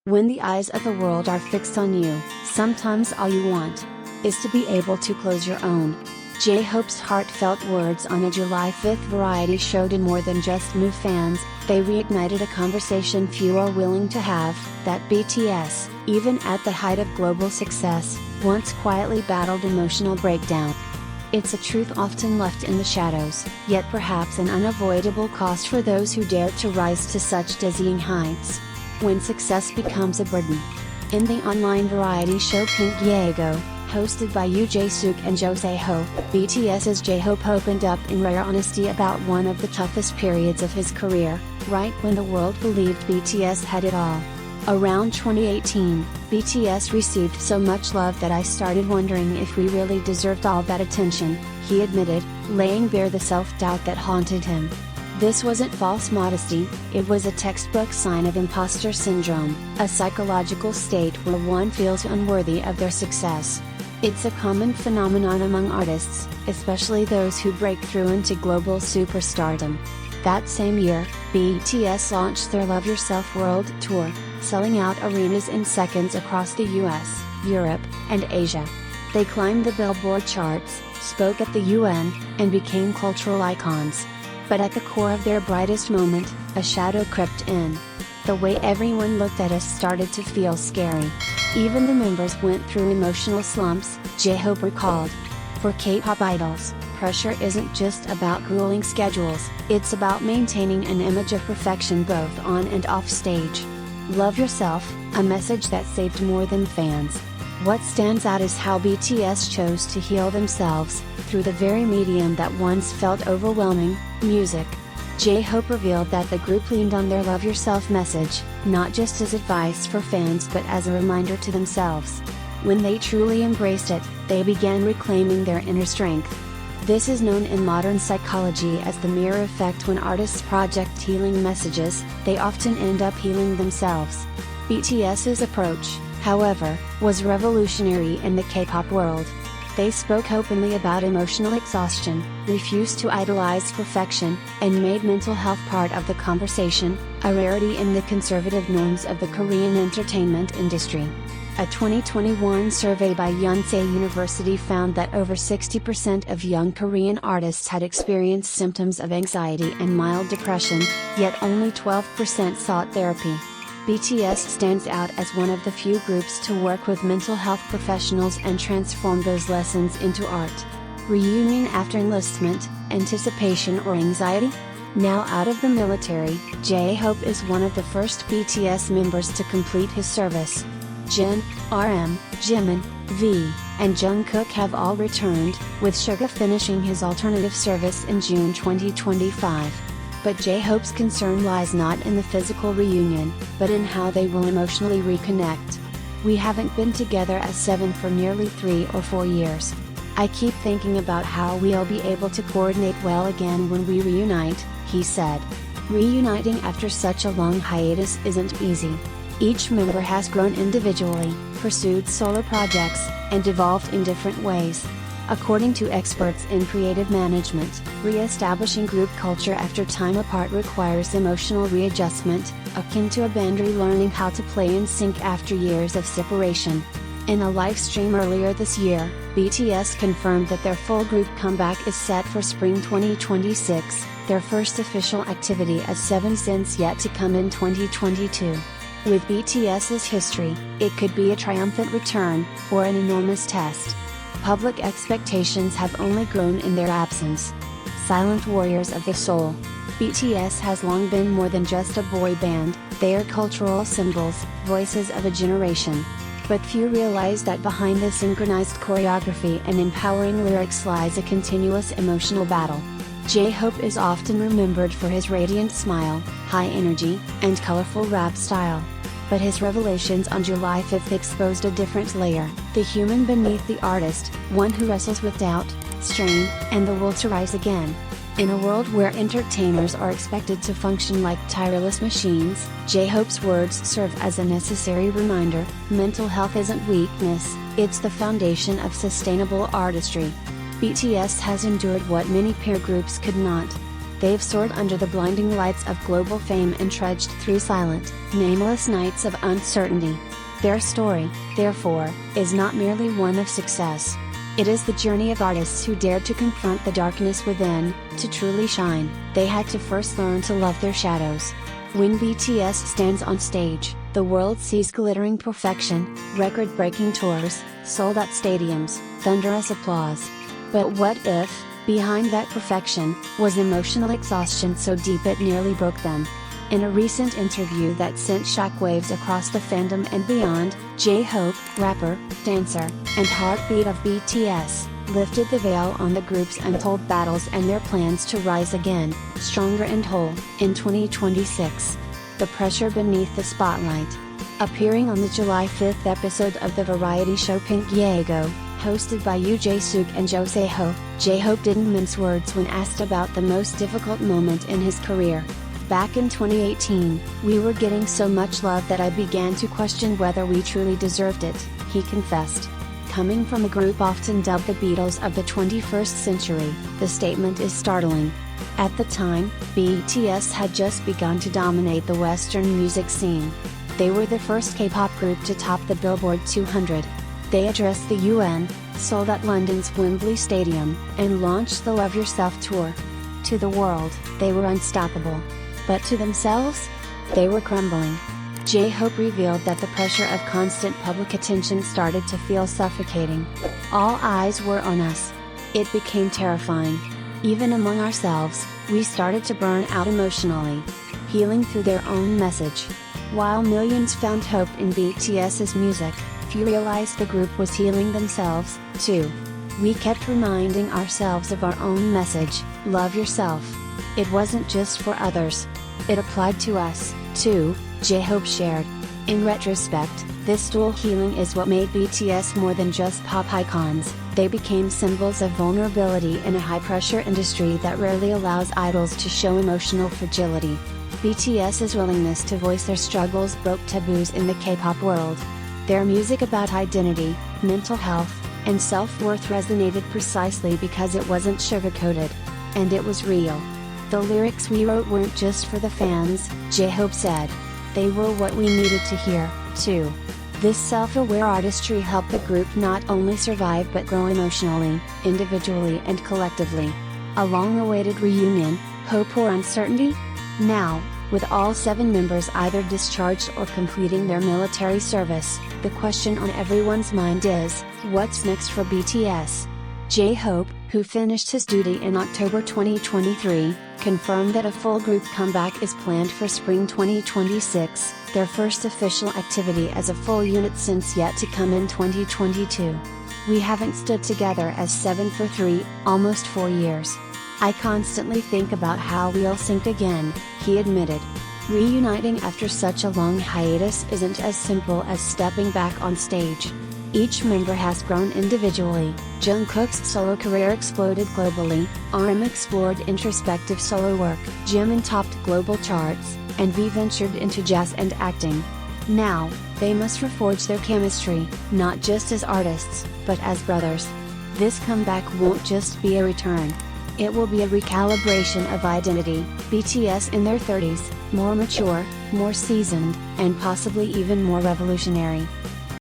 When the eyes of the world are fixed on you, sometimes all you want is to be able to close your own. JHope's heartfelt words on a July 5th variety show did more than just move fans, they reignited a conversation few are willing to have, that BTS, even at the height of global success, once quietly battled emotional breakdown. It's a truth often left in the shadows, yet perhaps an unavoidable cost for those who dare to rise to such dizzying heights. When success becomes a burden. In the online variety show Pinggyego, hosted by JHope and JHope, BTS's JHope opened up in rare honesty about one of the toughest periods of his career, right when the world believed BTS had it all. Around 2018, BTS received so much love that I started wondering if we really deserved all that attention, he admitted, laying bare the self-doubt that haunted him. This wasn't false modesty, it was a textbook sign of imposter syndrome, a psychological state where one feels unworthy of their success. It's a common phenomenon among artists, especially those who break through into global superstardom. That same year, BTS launched their Love Yourself World Tour, selling out arenas in seconds across the US, Europe, and Asia. They climbed the Billboard charts, spoke at the UN, and became cultural icons. But at the core of their brightest moment, a shadow crept in. The way everyone looked at us started to feel scary. Even the members went through emotional slumps, JHope recalled. For K-pop idols, pressure isn't just about grueling schedules, it's about maintaining an image of perfection both on and off stage. Love yourself, a message that saved more than fans. What stands out is how BTS chose to heal themselves, through the very medium that once felt overwhelming, music. JHope revealed that the group leaned on their Love Yourself message, not just as advice for fans but as a reminder to themselves. When they truly embraced it, they began reclaiming their inner strength. This is known in modern psychology as the mirror effect. When artists project healing messages, they often end up healing themselves. BTS's approach, however, was revolutionary in the K-pop world. They spoke openly about emotional exhaustion, refused to idolize perfection, and made mental health part of the conversation, a rarity in the conservative norms of the Korean entertainment industry. A 2021 survey by Yonsei University found that over 60% of young Korean artists had experienced symptoms of anxiety and mild depression, yet only 12% sought therapy. BTS stands out as one of the few groups to work with mental health professionals and transform those lessons into art. Reunion after enlistment, anticipation or anxiety? Now out of the military, JHope is one of the first BTS members to complete his service. Jin, RM, Jimin, V, and Jungkook have all returned, with Suga finishing his alternative service in June 2025. But JHope's concern lies not in the physical reunion, but in how they will emotionally reconnect. We haven't been together as seven for nearly 3 or 4 years. I keep thinking about how we'll be able to coordinate well again when we reunite, he said. Reuniting after such a long hiatus isn't easy. Each member has grown individually, pursued solo projects, and evolved in different ways. According to experts in creative management, re-establishing group culture after time apart requires emotional readjustment, akin to a band relearning how to play in sync after years of separation. In a live stream earlier this year, BTS confirmed that their full group comeback is set for spring 2026, their first official activity as seven since yet to come in 2022. With BTS's history, it could be a triumphant return, or an enormous test. Public expectations have only grown in their absence. Silent warriors of the soul. BTS has long been more than just a boy band, they are cultural symbols, voices of a generation. But few realize that behind the synchronized choreography and empowering lyrics lies a continuous emotional battle. JHope is often remembered for his radiant smile, high energy, and colorful rap style. But his revelations on July 5th exposed a different layer, the human beneath the artist, one who wrestles with doubt, strain, and the will to rise again. In a world where entertainers are expected to function like tireless machines, JHope's words serve as a necessary reminder: mental health isn't weakness, it's the foundation of sustainable artistry. BTS has endured what many peer groups could not. They've soared under the blinding lights of global fame and trudged through silent, nameless nights of uncertainty. Their story, therefore, is not merely one of success. It is the journey of artists who dared to confront the darkness within. To truly shine, they had to first learn to love their shadows. When BTS stands on stage, the world sees glittering perfection, record-breaking tours, sold-out stadiums, thunderous applause. But what if, behind that perfection, was emotional exhaustion so deep it nearly broke them? In a recent interview that sent shockwaves across the fandom and beyond, JHope, rapper, dancer, and heartbeat of BTS, lifted the veil on the group's untold battles and their plans to rise again, stronger and whole, in 2026. The pressure beneath the spotlight. Appearing on the July 5th episode of the variety show Pinggyego, hosted by Jae-suk and JHope, JHope didn't mince words when asked about the most difficult moment in his career. Back in 2018, we were getting so much love that I began to question whether we truly deserved it, he confessed. Coming from a group often dubbed the Beatles of the 21st century, the statement is startling. At the time, BTS had just begun to dominate the Western music scene. They were the first K-pop group to top the Billboard 200. They addressed the UN, sold out London's Wembley Stadium, and launched the Love Yourself tour. To the world, they were unstoppable. But to themselves? They were crumbling. JHope revealed that the pressure of constant public attention started to feel suffocating. All eyes were on us. It became terrifying. Even among ourselves, we started to burn out emotionally. Healing through their own message. While millions found hope in BTS's music, few realized the group was healing themselves, too. We kept reminding ourselves of our own message, love yourself. It wasn't just for others. It applied to us, too, JHope shared. In retrospect, this dual healing is what made BTS more than just pop icons. They became symbols of vulnerability in a high-pressure industry that rarely allows idols to show emotional fragility. BTS's willingness to voice their struggles broke taboos in the K-pop world. Their music about identity, mental health, and self-worth resonated precisely because it wasn't sugar-coated. And it was real. The lyrics we wrote weren't just for the fans, JHope said. They were what we needed to hear, too. This self-aware artistry helped the group not only survive but grow emotionally, individually and collectively. A long-awaited reunion, hope or uncertainty? Now, with all 7 members either discharged or completing their military service, the question on everyone's mind is, what's next for BTS? JHope, who finished his duty in October 2023, confirmed that a full group comeback is planned for spring 2026, their first official activity as a full unit since yet to come in 2022. We haven't stood together as 7 for 3, almost 4 years. I constantly think about how we'll sync again, he admitted. Reuniting after such a long hiatus isn't as simple as stepping back on stage. Each member has grown individually. Jungkook's solo career exploded globally, RM explored introspective solo work, Jimin topped global charts, and V ventured into jazz and acting. Now, they must reforge their chemistry, not just as artists, but as brothers. This comeback won't just be a return. It will be a recalibration of identity, BTS in their 30s, more mature, more seasoned, and possibly even more revolutionary.